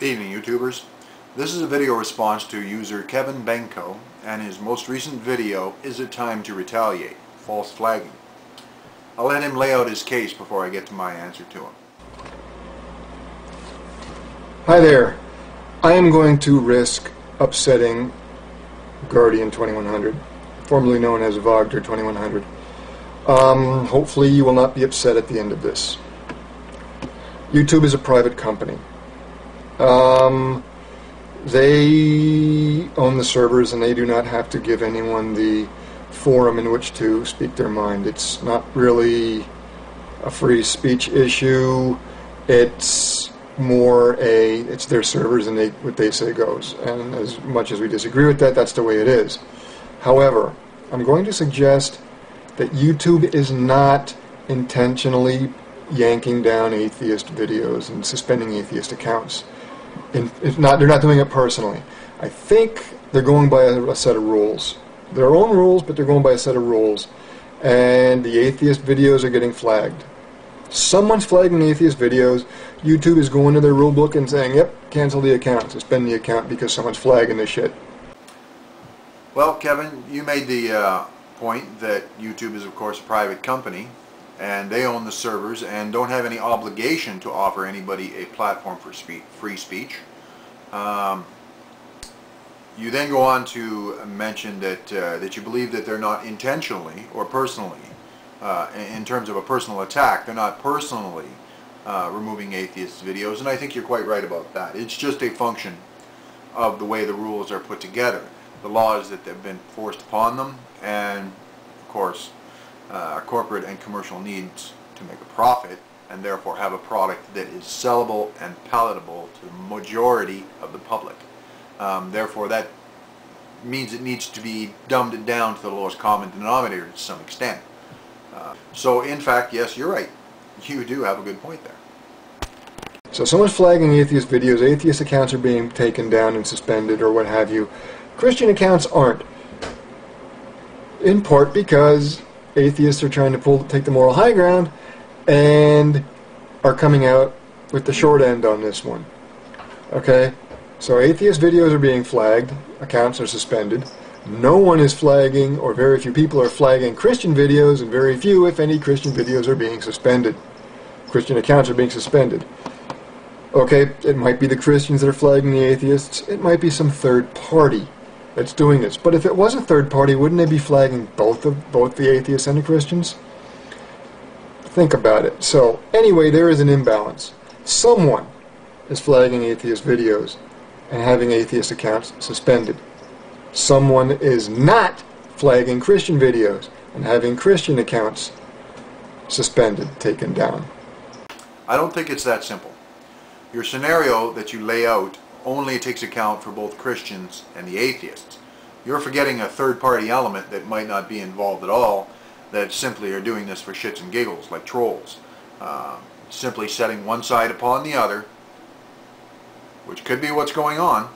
Evening, YouTubers. This is a video response to user kevinbenko and his most recent video, Is It Time To Retaliate? False flagging. I'll let him lay out his case before I get to my answer to him. Hi there. I am going to risk upsetting Guardian 2100, formerly known as Wagner 2100. Hopefully you will not be upset at the end of this. YouTube is a private company. They own the servers and they do not have to give anyone the forum in which to speak their mind. It's not really a free speech issue. It's more it's their servers and what they say goes. And as much as we disagree with that, that's the way it is. However, I'm going to suggest that YouTube is not intentionally yanking down atheist videos and suspending atheist accounts. They're not doing it personally. I think they're going by a set of rules. Their own rules, but they're going by a set of rules. And the atheist videos are getting flagged. Someone's flagging atheist videos. YouTube is going to their rule book and saying, yep, cancel the account, suspend the account because someone's flagging this shit. Well, Kevin, you made the point that YouTube is, of course, a private company, and they own the servers and don't have any obligation to offer anybody a platform for free speech. You then go on to mention that you believe that they're not intentionally or personally, in terms of a personal attack, they're not personally removing atheist videos, and I think you're quite right about that. It's just a function of the way the rules are put together, the laws that have been forced upon them, and of course corporate and commercial needs to make a profit and therefore have a product that is sellable and palatable to the majority of the public. Therefore that means it needs to be dumbed down to the lowest common denominator to some extent. So in fact, yes, you're right. You do have a good point there. So someone's flagging atheist videos, atheist accounts are being taken down and suspended or what have you. Christian accounts aren't. In part because atheists are trying to take the moral high ground and are coming out with the short end on this one. Okay? So atheist videos are being flagged, accounts are suspended. No one is flagging, or very few people are flagging Christian videos, and very few, if any, Christian videos are being suspended. Christian accounts are being suspended. Okay, it might be the Christians that are flagging the atheists. It might be some third party that's doing this. But if it was a third party, wouldn't they be flagging both the atheists and the Christians? Think about it. So anyway, there is an imbalance. Someone is flagging atheist videos and having atheist accounts suspended. Someone is not flagging Christian videos and having Christian accounts suspended, taken down. I don't think it's that simple. Your scenario that you lay out only takes account for both Christians and the atheists. You're forgetting a third-party element that might not be involved at all, that simply are doing this for shits and giggles, like trolls. Simply setting one side upon the other, which could be what's going on,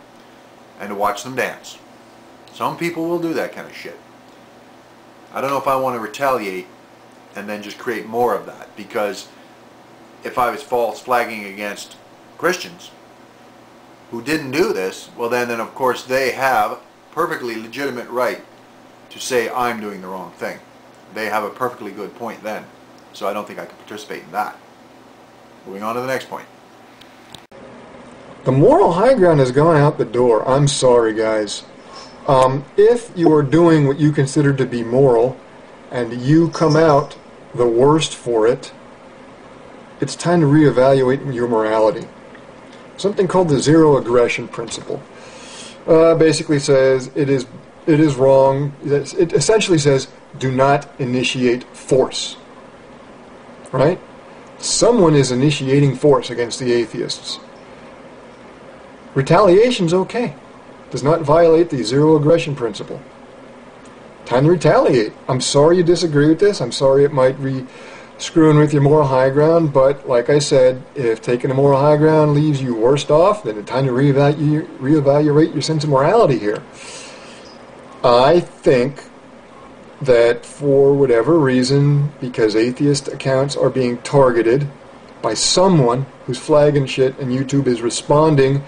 and to watch them dance. Some people will do that kind of shit. I don't know if I want to retaliate and then just create more of that, because if I was false flagging against Christians who didn't do this, well then of course they have perfectly legitimate right to say I'm doing the wrong thing. They have a perfectly good point then. So I don't think I can participate in that. Moving on to the next point. The moral high ground has gone out the door. I'm sorry, guys. If you are doing what you consider to be moral and you come out the worst for it, it's time to reevaluate your morality. Something called the zero aggression principle basically says it is wrong. It essentially says do not initiate force. Right? Someone is initiating force against the atheists. Retaliation's okay. Does not violate the zero aggression principle. Time to retaliate. I'm sorry you disagree with this. I'm sorry it might be screwing with your moral high ground, but like I said, if taking a moral high ground leaves you worse off, then it's time to reevaluate your sense of morality here. I think that for whatever reason, because atheist accounts are being targeted, by someone who's flagging shit and YouTube is responding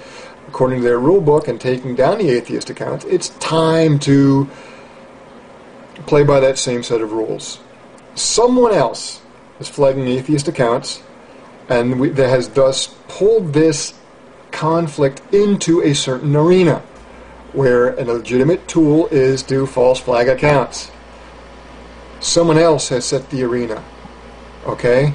according to their rule book and taking down the atheist accounts, it's time to play by that same set of rules. Someone else is flagging atheist accounts, and that has thus pulled this conflict into a certain arena where a legitimate tool is to false flag accounts. Someone else has set the arena. Okay?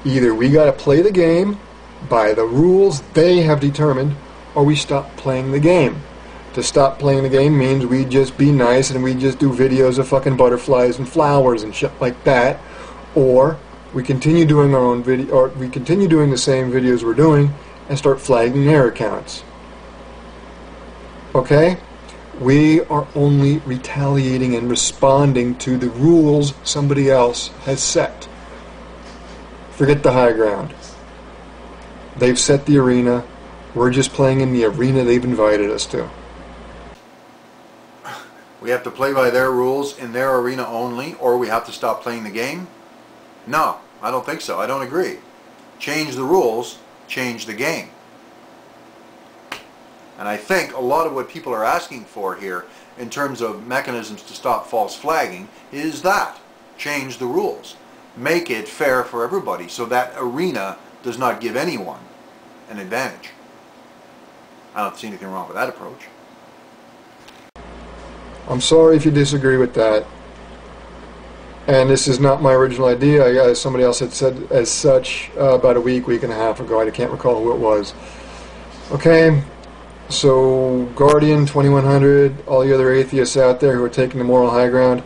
Either we got to play the game by the rules they have determined, or we stop playing the game. To stop playing the game means we just be nice and we just do videos of fucking butterflies and flowers and shit like that, or we continue doing our own video, or we continue doing the same videos we're doing and start flagging their accounts. Okay? We are only retaliating and responding to the rules somebody else has set. Forget the high ground. They've set the arena. We're just playing in the arena they've invited us to. We have to play by their rules in their arena only, or we have to stop playing the game? No, I don't think so. I don't agree. Change the rules, change the game. And I think a lot of what people are asking for here in terms of mechanisms to stop false flagging is that. Change the rules. Make it fair for everybody so that arena does not give anyone an advantage. I don't see anything wrong with that approach. I'm sorry if you disagree with that. And this is not my original idea. Somebody else had said as such about a week and a half ago. I can't recall who it was. Okay, so Guardian, 2100, all the other atheists out there who are taking the moral high ground,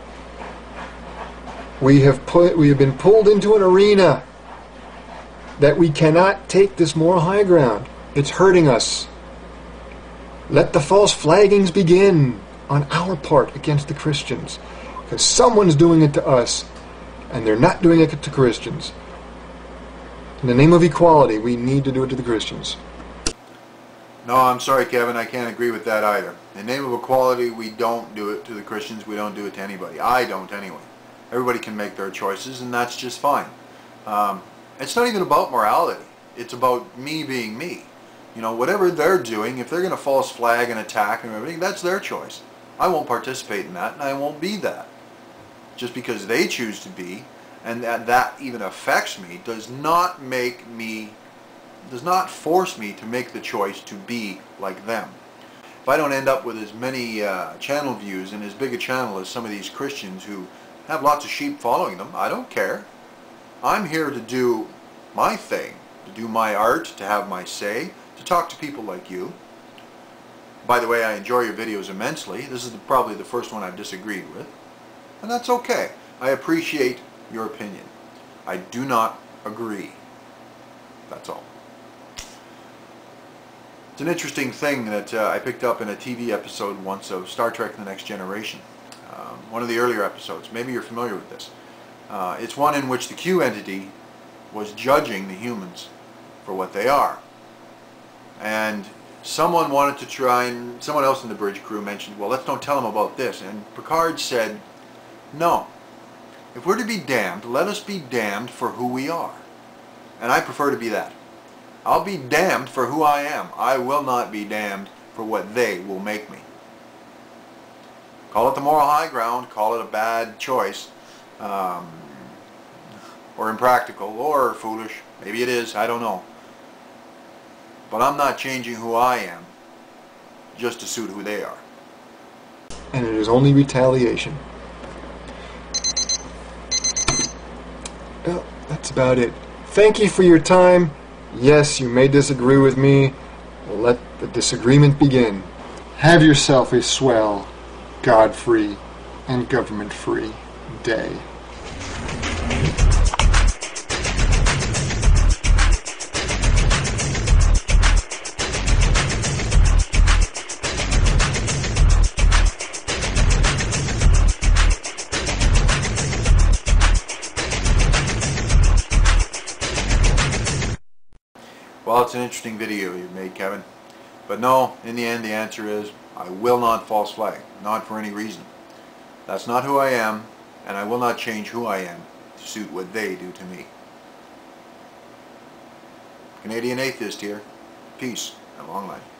we have been pulled into an arena that we cannot take this moral high ground. It's hurting us. Let the false flaggings begin on our part against the Christians, because someone's doing it to us and they're not doing it to Christians. In the name of equality, we need to do it to the Christians. No, I'm sorry, Kevin, I can't agree with that either. In the name of equality, we don't do it to the Christians, we don't do it to anybody. I don't anyway. Everybody can make their choices, and that's just fine. It's not even about morality. It's about me being me. You know, whatever they're doing, if they're going to false flag and attack and everything, that's their choice. I won't participate in that, and I won't be that. Just because they choose to be, and that even affects me, does not force me to make the choice to be like them. If I don't end up with as many channel views and as big a channel as some of these Christians who have lots of sheep following them, I don't care. I'm here to do my thing, to do my art, to have my say, to talk to people like you. By the way, I enjoy your videos immensely. This is probably the first one I've disagreed with. And that's okay. I appreciate your opinion. I do not agree. That's all. It's an interesting thing that I picked up in a TV episode once of Star Trek The Next Generation. One of the earlier episodes. Maybe you're familiar with this. It's one in which the Q entity was judging the humans for what they are. And someone wanted to try, and someone else in the bridge crew mentioned, well, let's don't tell them about this. And Picard said, no. If we're to be damned, let us be damned for who we are. And I prefer to be that. I'll be damned for who I am. I will not be damned for what they will make me. Call it the moral high ground, call it a bad choice, or impractical, or foolish. Maybe it is, I don't know. But I'm not changing who I am just to suit who they are. And it is only retaliation. Well, that's about it. Thank you for your time. Yes, you may disagree with me. Let the disagreement begin. Have yourself a swell, God-free, and government-free day. Well, it's an interesting video you've made, Kevin. But no, in the end, the answer is I will not false flag. Not for any reason. That's not who I am, and I will not change who I am to suit what they do to me. Canadian atheist here. Peace and long life.